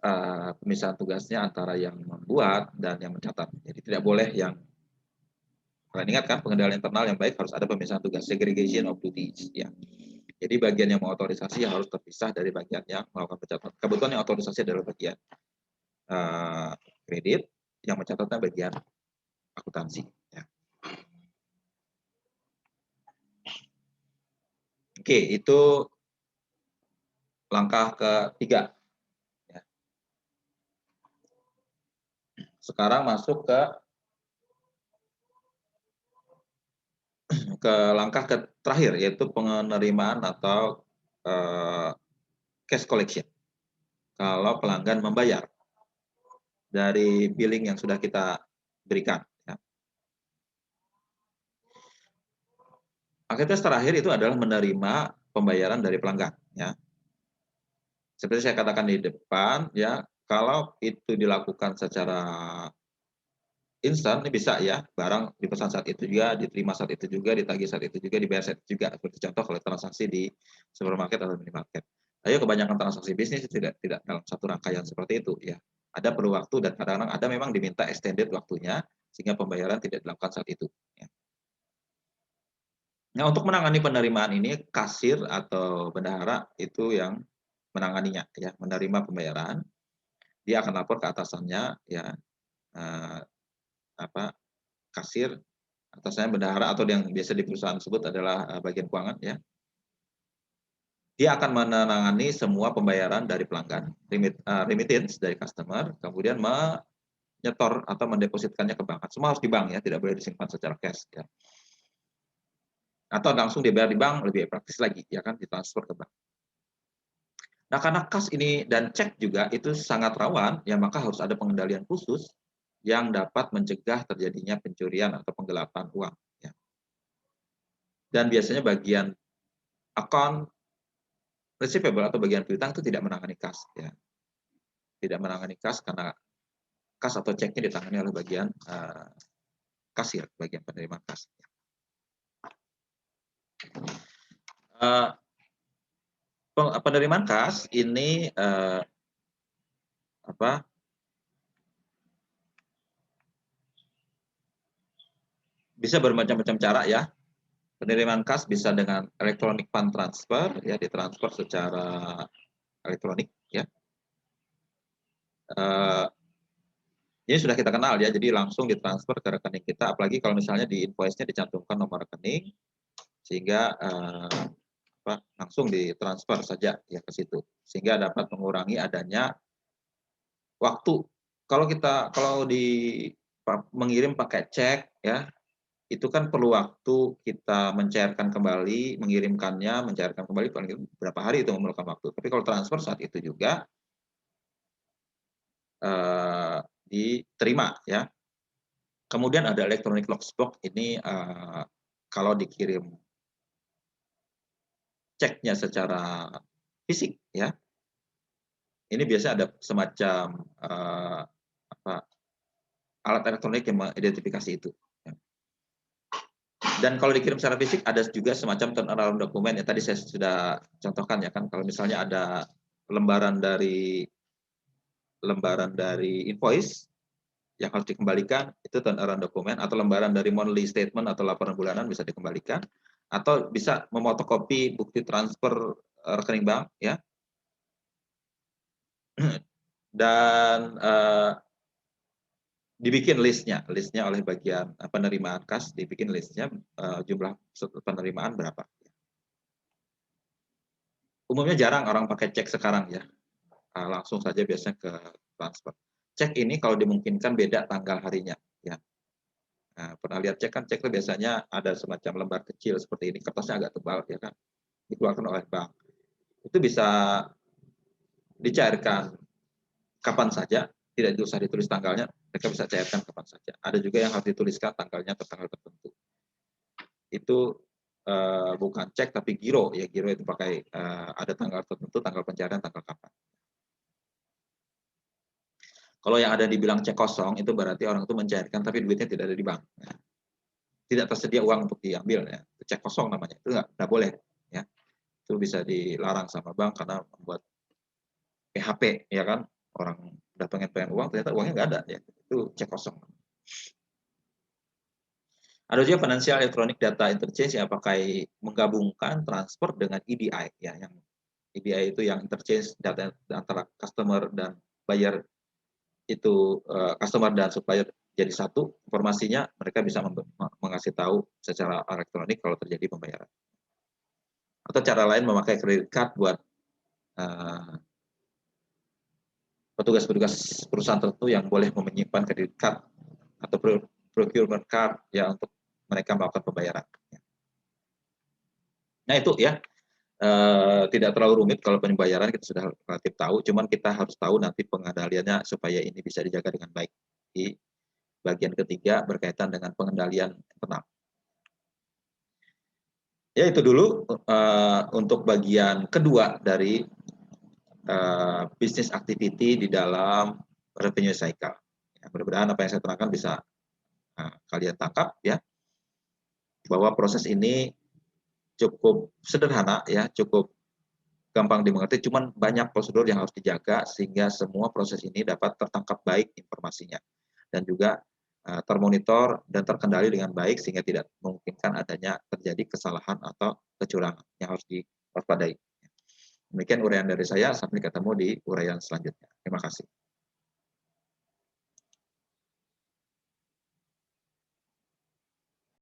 pemisahan tugasnya antara yang membuat dan yang mencatat. Jadi tidak boleh yang kalian ingat kan pengendalian internal yang baik harus ada pemisahan tugas, segregation of duties ya. Jadi bagian yang mengotorisasi harus terpisah dari bagian yang melakukan pencatatan. Kebetulan yang otorisasi adalah bagian kredit, yang mencatatnya bagian akuntansi. Ya. Oke, itu langkah ketiga. Ya. Sekarang masuk ke langkah terakhir, yaitu penerimaan atau cash collection. Kalau pelanggan membayar dari billing yang sudah kita berikan. Ya. Aktivitas terakhir itu adalah menerima pembayaran dari pelanggan. Ya. Seperti saya katakan di depan, ya kalau itu dilakukan secara instan, ini bisa ya, barang dipesan saat itu juga, diterima saat itu juga, ditagih saat itu juga, dibayar saat itu juga. Seperti contoh kalau transaksi di supermarket atau minimarket. Ayo kebanyakan transaksi bisnis tidak dalam satu rangkaian seperti itu ya. Ada perlu waktu dan kadang-kadang ada memang diminta extended waktunya sehingga pembayaran tidak dilakukan saat itu. Ya. Nah, untuk menangani penerimaan ini, kasir atau bendahara itu yang menanganinya, ya, menerima pembayaran. Dia akan lapor ke atasannya, ya, eee, apa, kasir, atasannya bendahara atau yang biasa di perusahaan sebut adalah, bagian keuangan, ya. Dia akan menangani semua pembayaran dari pelanggan, remittance dari customer, kemudian menyetor atau mendepositkannya ke bank. Semua harus di bank, ya, tidak boleh disimpan secara cash, ya. Atau langsung dibayar di bank lebih praktis lagi, ya kan, ditransfer ke bank. Nah, karena kas ini dan cek juga itu sangat rawan, ya maka harus ada pengendalian khusus yang dapat mencegah terjadinya pencurian atau penggelapan uang, ya. Dan biasanya bagian account receivable atau bagian piutang itu tidak menangani kas, ya. Tidak menangani kas karena kas atau ceknya ditangani oleh bagian, kasir, bagian penerima kas. Eee, Penerimaan kas ini, apa, bisa bermacam-macam cara, ya. Penerimaan kas bisa dengan electronic fund transfer, ya, ditransfer secara elektronik, ya. Eee, ini sudah kita kenal, ya, jadi langsung ditransfer ke rekening kita, apalagi kalau misalnya di invoice-nya dicantumkan nomor rekening, sehingga, langsung ditransfer saja, ya, ke situ. Sehingga dapat mengurangi adanya waktu. Kalau mengirim pakai cek, ya, itu kan perlu waktu kita mencairkan kembali, mengirimkannya, mencairkan kembali paling berapa hari itu memerlukan waktu. Tapi kalau transfer saat itu juga, diterima, ya. Kemudian ada electronic lockbox ini, kalau dikirim ceknya secara fisik, ya, ini biasanya ada semacam, apa, alat elektronik yang mengidentifikasi itu, ya. Dan kalau dikirim secara fisik ada juga semacam turnaround dokumen yang tadi saya sudah contohkan, ya kan, kalau misalnya ada lembaran dari invoice yang harus dikembalikan, itu turnaround dokumen, atau lembaran dari monthly statement atau laporan bulanan bisa dikembalikan, atau bisa memotokopi bukti transfer, rekening bank, ya. Dan, dibikin list-nya oleh bagian, penerimaan kas, dibikin list-nya, jumlah penerimaan berapa. Umumnya jarang orang pakai cek sekarang, ya, langsung saja biasanya ke transfer. Cek ini kalau dimungkinkan beda tanggal harinya, ya. Nah, pernah lihat cek kan, cek itu biasanya ada semacam lembar kecil seperti ini, kertasnya agak tebal, ya kan, dikeluarkan oleh bank. Itu bisa dicairkan kapan saja, tidak usah ditulis tanggalnya, mereka bisa cairkan kapan saja. Ada juga yang harus dituliskan tanggalnya atau tanggal tertentu. Itu, bukan cek tapi giro, ya, giro itu pakai, ada tanggal tertentu, tanggal pencairan, tanggal kapan. Kalau yang ada dibilang cek kosong, itu berarti orang itu mencairkan tapi duitnya tidak ada di bank. Nah, tidak tersedia uang untuk diambil, ya. Cek kosong namanya, itu nggak boleh, ya. Itu bisa dilarang sama bank karena membuat PHP, ya kan. Orang udah pengen uang, ternyata uangnya nggak ada, ya. Itu cek kosong. Ada juga financial electronic data interchange yang pakai menggabungkan transfer dengan EDI, ya, yang EDI itu yang interchange data antara customer dan buyer itu, customer dan supplier jadi satu, informasinya mereka bisa mengasih tahu secara elektronik kalau terjadi pembayaran. Atau cara lain memakai credit card buat, eee, petugas-petugas perusahaan tertentu yang boleh menyimpan credit card atau procurement card, ya, untuk mereka melakukan pembayaran. Nah itu, ya, tidak terlalu rumit kalau pembayaran kita sudah relatif tahu, cuman kita harus tahu nanti pengendaliannya supaya ini bisa dijaga dengan baik. Di bagian ketiga berkaitan dengan pengendalian internal. Ya itu dulu, untuk bagian kedua dari, business activity di dalam revenue cycle. Ya, mudah-mudahan apa yang saya terangkan bisa, kalian tangkap, ya, bahwa proses ini cukup sederhana, ya, cukup gampang dimengerti, cuman banyak prosedur yang harus dijaga sehingga semua proses ini dapat tertangkap baik informasinya. Dan juga termonitor dan terkendali dengan baik sehingga tidak memungkinkan adanya terjadi kesalahan atau kecurangan yang harus diwaspadai. Demikian uraian dari saya, sampai ketemu di uraian selanjutnya. Terima kasih.